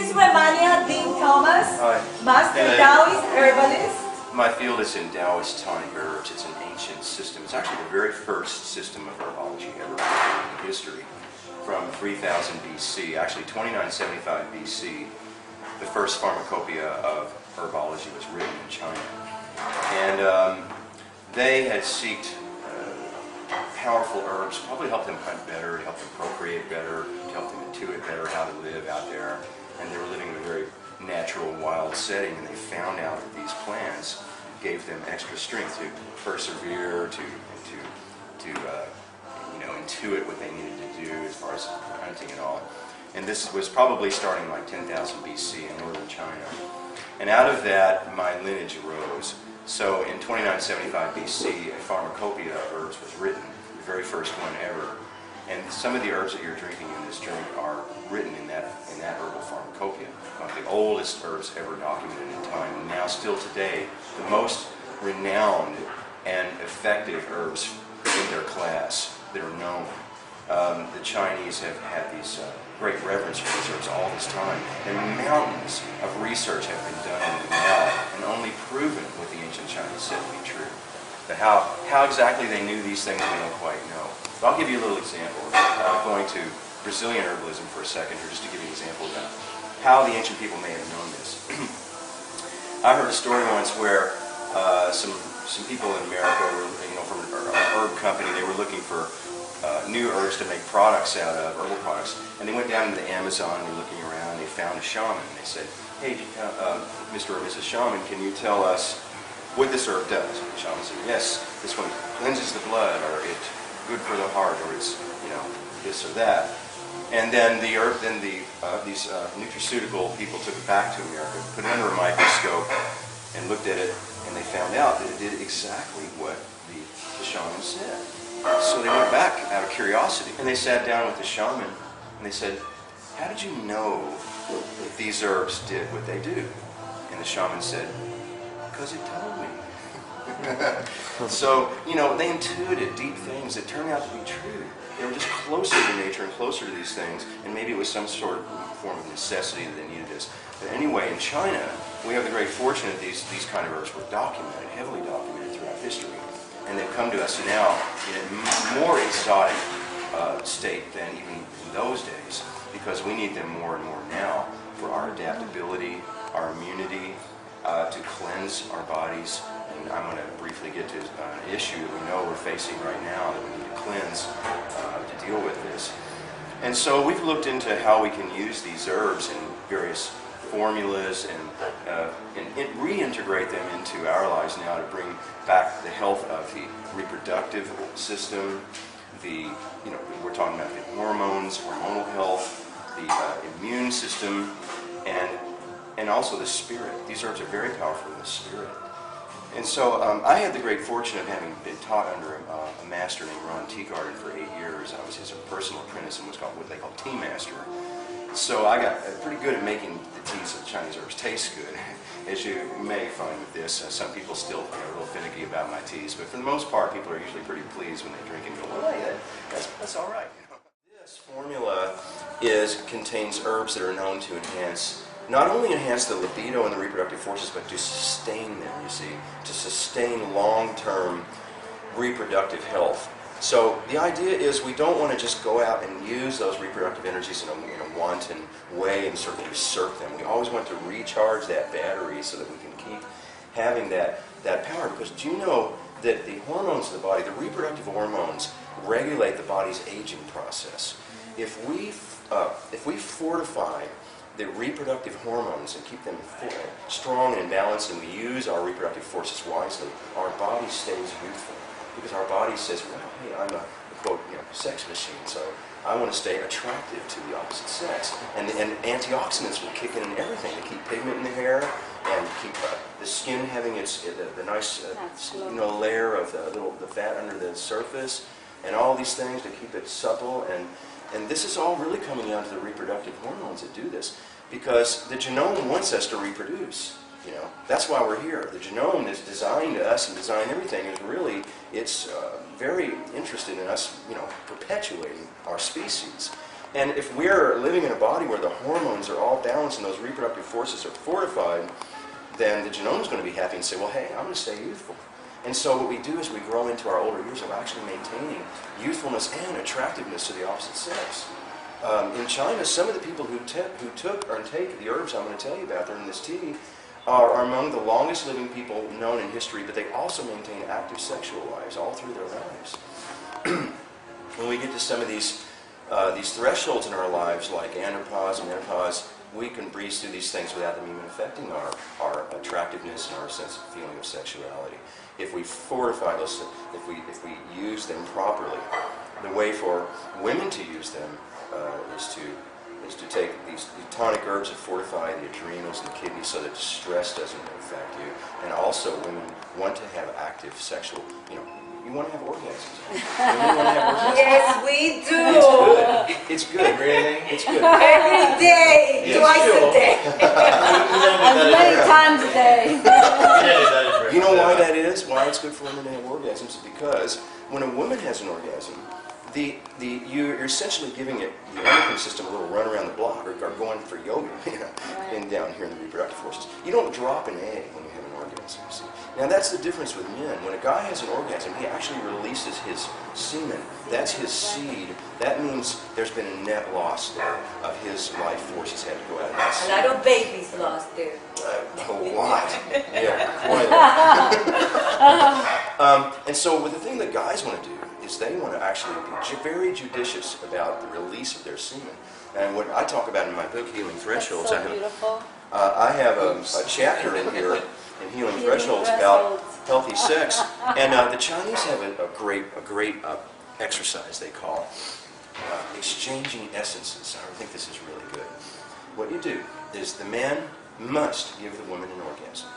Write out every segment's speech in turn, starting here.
is Rehmannia, Dean Thomas, Hi. Master Taoist herbalist. My field is in Taoist tonic herbs. It's an ancient system. It's actually the very first system of herbology ever in history. From 3000 BC, actually 2975 BC, the first pharmacopoeia of herbology was written in China. And they had sought powerful herbs, probably help them hunt better, help them procreate better, help them intuit better how to live out there. And they were living in a very natural, wild setting, and they found out that these plants gave them extra strength to persevere, to intuit what they needed to do as far as hunting and all. And this was probably starting like 10,000 BC in northern China. And out of that, my lineage arose. So in 2975 BC, a pharmacopoeia of herbs was written, the very first one ever. And some of the herbs that you're drinking in this drink are written in that herbal pharmacopoeia. One of the oldest herbs ever documented in time. And now, still today, the most renowned and effective herbs in their class that are known. The Chinese have had these great reverence for these herbs all this time. And mountains of research have been done on them now and only proven what the ancient Chinese said to be true. But how exactly they knew these things, we don't quite know. But I'll give you a little example. Going to Brazilian herbalism for a second here, just to give you an example about how the ancient people may have known this. I heard a story once where some people in America were, from an herb company, they were looking for new herbs to make products out of, herbal products, and they went down to the Amazon, and they're looking around, and they found a shaman, and they said, "Hey, Mr. or Mrs. Shaman, can you tell us what this herb does?" And the shaman said, "Yes, this one cleanses the blood, or it's good for the heart, or it's, this or that." And then these nutraceutical people took it back to America, put it under a microscope, and looked at it, and they found out that it did exactly what the shaman said. So they went back out of curiosity, and they sat down with the shaman, and they said, "How did you know that these herbs did what they do?" And the shaman said, "Because it told me." So, they intuited deep things that turned out to be true. They were just closer to nature and closer to these things, and maybe it was some sort of form of necessity that they needed this. But anyway, in China, we have the great fortune that these kind of herbs were documented, heavily documented throughout history. And they've come to us now in a more exotic state than even in those days, because we need them more and more now for our adaptability, our immunity, to cleanse our bodies. And I'm going to briefly get to an issue that we know we're facing right now that we need to cleanse to deal with this. And so we've looked into how we can use these herbs in various formulas and reintegrate them into our lives now to bring back the health of the reproductive system, we're talking about the hormones, hormonal health, the immune system, and also the spirit. These herbs are very powerful in the spirit. And so I had the great fortune of having been taught under a master named Ron Teagarden for 8 years. I was his personal apprentice and was called what they call tea master. So I got pretty good at making the teas of Chinese herbs taste good. As you may find with this, some people still are a little finicky about my teas, but for the most part, people are usually pretty pleased when they drink and go, "Well, yeah, that's all right." This formula contains herbs that are known to not only enhance the libido and the reproductive forces, but to sustain them, to sustain long-term reproductive health. So the idea is we don't want to just go out and use those reproductive energies in a wanton way and sort of usurp them. We always want to recharge that battery so that we can keep having that power. Because do you know that the hormones of the body, the reproductive hormones, regulate the body's aging process? If we fortify the reproductive hormones and keep them strong and balanced, and we use our reproductive forces wisely, our body stays youthful. Because our body says, "Well, hey, I'm a quote, sex machine, so I want to stay attractive to the opposite sex." And antioxidants will kick in everything to keep pigment in the hair and keep the skin having the nice layer of the fat under the surface, and all these things to keep it supple. And this is all really coming down to the reproductive hormones that do this, because the genome wants us to reproduce. That's why we're here. The genome is designed us and designed everything. It's very interested in us, perpetuating our species. And if we're living in a body where the hormones are all balanced and those reproductive forces are fortified, then the genome is going to be happy and say, well, hey, I'm going to stay youthful. And so what we do is we grow into our older years of actually maintaining youthfulness and attractiveness to the opposite sex. In China, some of the people who took or take the herbs I'm going to tell you about, they're in this tea, are among the longest living people known in history, but they also maintain active sexual lives all through their lives. When we get to some of these thresholds in our lives, like andropause and menopause, we can breeze through these things without them even affecting our attractiveness and our sense of feeling of sexuality. If we fortify those, if we use them properly, the way for women to use them is to take these tonic herbs that fortify the adrenals and the kidneys so that stress doesn't affect you. And also, women want to have active sexual, you want to have orgasms. Women want to have orgasms. Yes, we do. It's good. Really? It's good. Every day, Yes. twice a day. As many times a day. You know why that is? Why it's good for women to have orgasms is because when a woman has an orgasm, you're essentially giving it the endocrine system a little run around the block, or going for yoga, and down here in the reproductive forces. You don't drop an egg when you have an orgasm. You see? Now that's the difference with men. When a guy has an orgasm, he actually releases his semen. That's his seed. That means there's been a net loss there of his life forces had to go out of that seed. A lot of babies lost there. A lot. Yeah, quite a lot. And so the thing that guys want to do is they want to actually be very judicious about the release of their semen. And what I talk about in my book, Healing Thresholds, That's so beautiful. I have a chapter in here in Healing Thresholds about healthy sex. And the Chinese have a great exercise they call exchanging essences. I think this is really good. What you do is the man must give the woman an orgasm.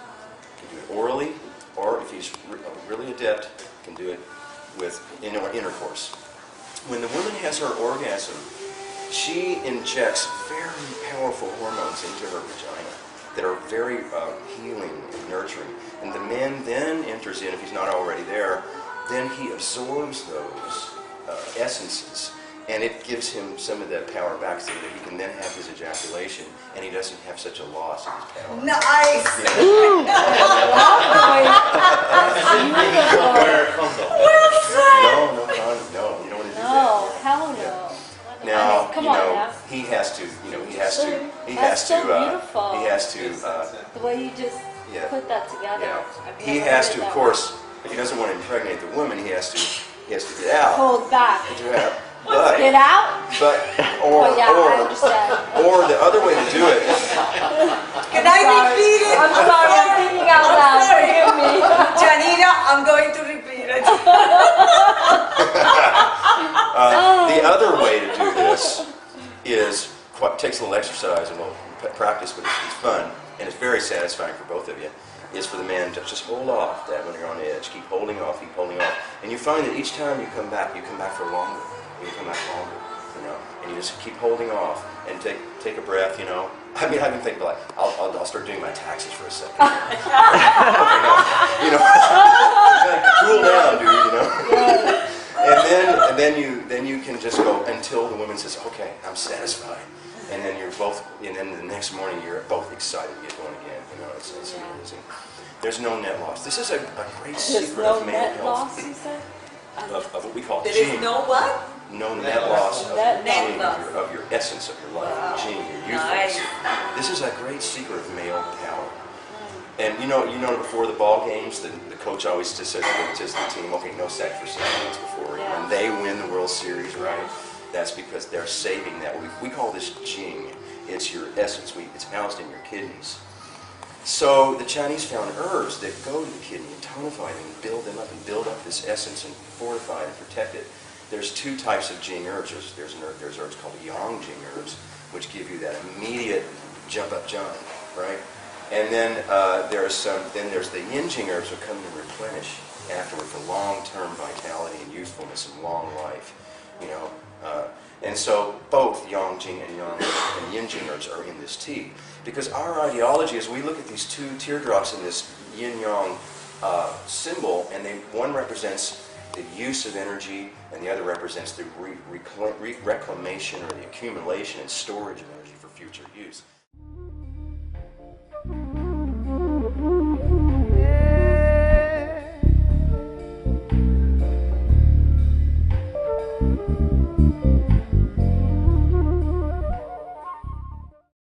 You can do it orally, or if he's really adept, can do it with intercourse. When the woman has her orgasm, she injects very powerful hormones into her vagina that are very healing and nurturing. And the man then enters in, if he's not already there, then he absorbs those essences, and it gives him some of that power back so that he can then have his ejaculation, and he doesn't have such a loss of his power. Nice. No, you don't want to do that. No, hell no. Now, Come on now. he has to, The way you just Yeah. put that together. yeah. I've He never has heard to, that of course, if he doesn't want to impregnate the woman, he has to get out. Hold back. But, Get out? or I understand. or the other way to do it, Can I repeat it? I'm sorry, I'm thinking out loud. Forgive me. Janina, I'm going to repeat it. the other way to do this is takes a little exercise and we'll practice, but it's fun and it's very satisfying for both of you. Is for the man to just hold off that when you're on the edge, keep holding off, and you find that each time you come back for longer. You come back longer, and you just keep holding off and take a breath, I mean, I've been thinking like, I'll start doing my taxes for a second. Cool down, dude, And then you can just go until the woman says, okay, I'm satisfied. And then then the next morning you're both excited to get going again. It's amazing. There's no net loss. This is a great secret of male net health. loss, you said? Of what we call There gene. is no what? No net loss of Net your gene, loss. of your essence of your life, your gene, your youthfulness. This is a great secret of male power. And you know before the ball games, the coach always just says to the team, okay, no sex for 6 months before. And they win the World Series, right? That's because they're saving that. We call this jing. It's your essence. It's housed in your kidneys. So the Chinese found herbs that go to the kidney and tonify them and build them up and build up this essence and fortify and protect it. There's two types of jing herbs. There's herbs called yang jing herbs, which give you that immediate jump up John, right? And then there's the yin jing herbs that come to replenish afterward for long-term vitality and youthfulness and long life, and so both yang jing and yin jing herbs are in this tea. Because our ideology is we look at these two teardrops in this yin-yang symbol, and one represents the use of energy, and the other represents the reclamation or the accumulation and storage of energy for future use.